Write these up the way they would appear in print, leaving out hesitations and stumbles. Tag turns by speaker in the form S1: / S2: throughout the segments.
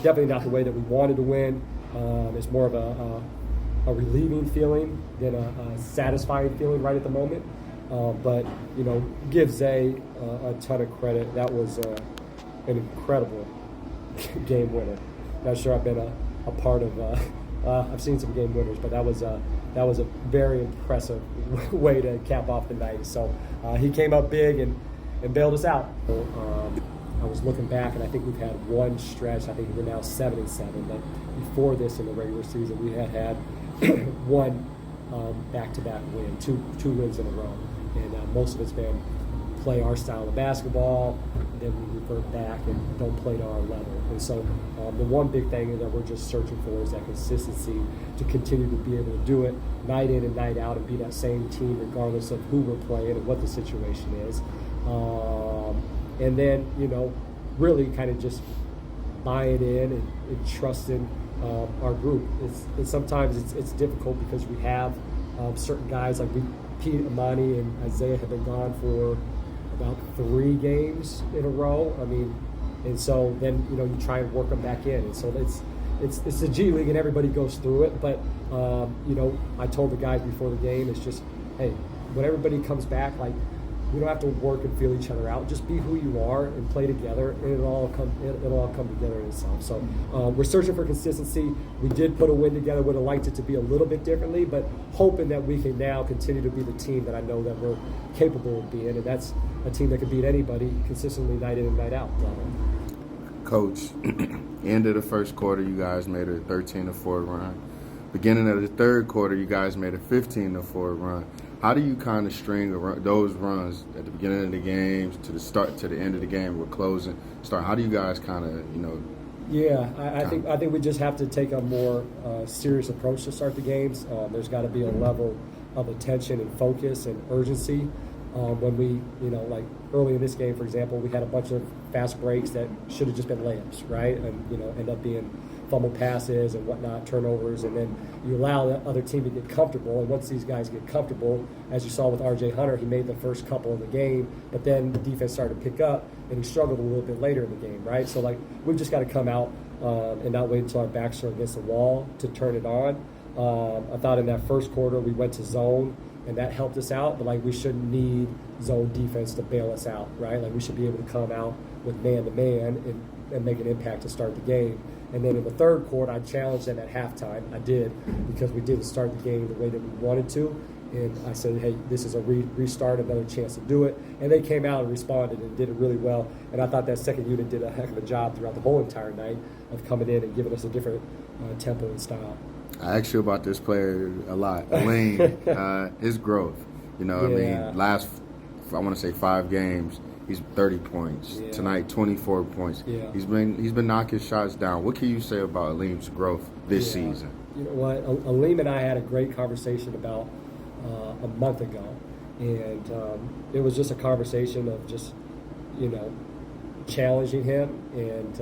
S1: definitely not the way that we wanted to win. It's more of a relieving feeling than a satisfying feeling right at the moment. But, give Zay a ton of credit. That was an incredible game winner. Not sure I've been a part of. I've seen some game winners, but that was a very impressive way to cap off the night. So he came up big and bailed us out. I was looking back, and I think we've had one stretch. I think we're now 7-7. But before this, in the regular season, we had one back-to-back win, two wins in a row, and most of it's been play our style of basketball, and then we revert back and don't play to our level. And so the one big thing that we're just searching for is that consistency to continue to be able to do it night in and night out and be that same team regardless of who we're playing and what the situation is. And then, really kind of just buying in and trusting our group. Sometimes it's difficult because we have certain guys like Pete, Amani, and Isaiah have been gone for about 3 games in a row. And so then you try and work them back in. And so it's the G League and everybody goes through it. But I told the guys before the game, it's just, hey, when everybody comes back, like, we don't have to work and feel each other out. Just be who you are and play together, and it'll all come together in itself. So we're searching for consistency. We did put a win together. Would have liked it to be a little bit differently, but hoping that we can now continue to be the team that I know that we're capable of being, and that's a team that can beat anybody consistently night in and night out.
S2: Coach, end of the first quarter, you guys made a 13-4 run. Beginning of the third quarter, you guys made a 15-4 run. How do you kind of string those runs at the beginning of the game to the end of the game? We're closing. How do you guys kind of,
S1: Yeah, I think we just have to take a more serious approach to start the games. There's got to be a level of attention and focus and urgency. When we, like early in this game, for example, we had a bunch of fast breaks that should have just been layups, right? And, end up being fumble passes and whatnot, turnovers, and then you allow the other team to get comfortable. And once these guys get comfortable, as you saw with R.J. Hunter, he made the first couple of the game, but then the defense started to pick up, and he struggled a little bit later in the game, right? So, we've just got to come out and not wait until our backs are against the wall to turn it on. I thought in that first quarter we went to zone, and that helped us out, but we shouldn't need zone defense to bail us out, right? We should be able to come out with man-to-man and make an impact to start the game. And then in the third quarter, I challenged them at halftime. I did, because we didn't start the game the way that we wanted to. And I said, hey, this is a restart, another chance to do it. And they came out and responded and did it really well. And I thought that second unit did a heck of a job throughout the whole entire night of coming in and giving us a different tempo and style.
S2: I asked you about this player a lot, Lane, his growth. Last, I want to say 5 games, he's 30 points.
S1: Yeah.
S2: Tonight, 24 points.
S1: Yeah.
S2: He's been knocking shots down. What can you say about Aleem's growth this season?
S1: You know what? Aleem and I had a great conversation about a month ago, and it was just a conversation of just, challenging him and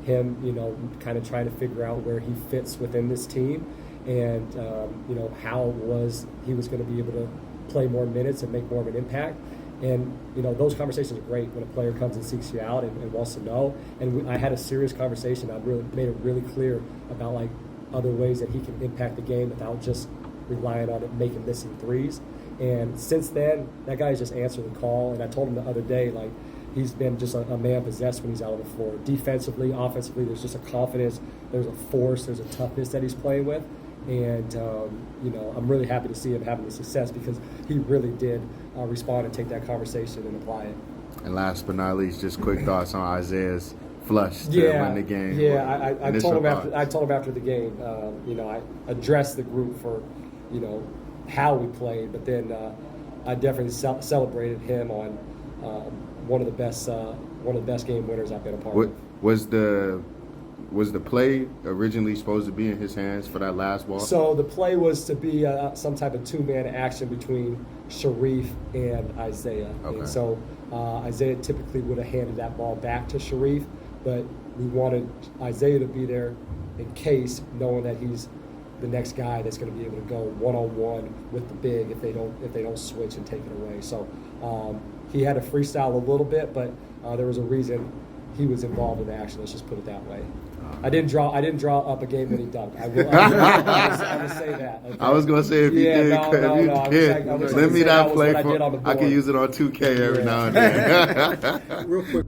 S1: him, kind of trying to figure out where he fits within this team, and how he was going to be able to play more minutes and make more of an impact. And, those conversations are great when a player comes and seeks you out and wants to know. And I had a serious conversation. I really made it really clear about, other ways that he can impact the game without just relying on it making missing threes. And since then, that guy's just answered the call. And I told him the other day, he's been just a man possessed when he's out on the floor. Defensively, offensively, there's just a confidence, there's a force, there's a toughness that he's playing with. And, I'm really happy to see him having the success because he really did respond and take that conversation and apply it.
S2: And last but not least, just quick thoughts on Isaiah's flush to win the game.
S1: Yeah, I told him after the game, I addressed the group for, how we played, but then I definitely celebrated him on one of the best game winners I've been a part of.
S2: Was the play originally supposed to be in his hands for that last ball?
S1: So the play was to be some type of 2-man action between Sharif and Isaiah.
S2: Okay.
S1: And so Isaiah typically would have handed that ball back to Sharif, but we wanted Isaiah to be there in case, knowing that he's the next guy that's going to be able to go one-on-one with the big if they don't switch and take it away. So he had to freestyle a little bit, but there was a reason he was involved in the action. Let's just put it that way. I didn't draw up a game when he dunked. I will say that. Okay?
S2: I was gonna say if you did,
S1: I
S2: send me that play.
S1: I
S2: I can use it on 2K every now and then.
S1: Real quick.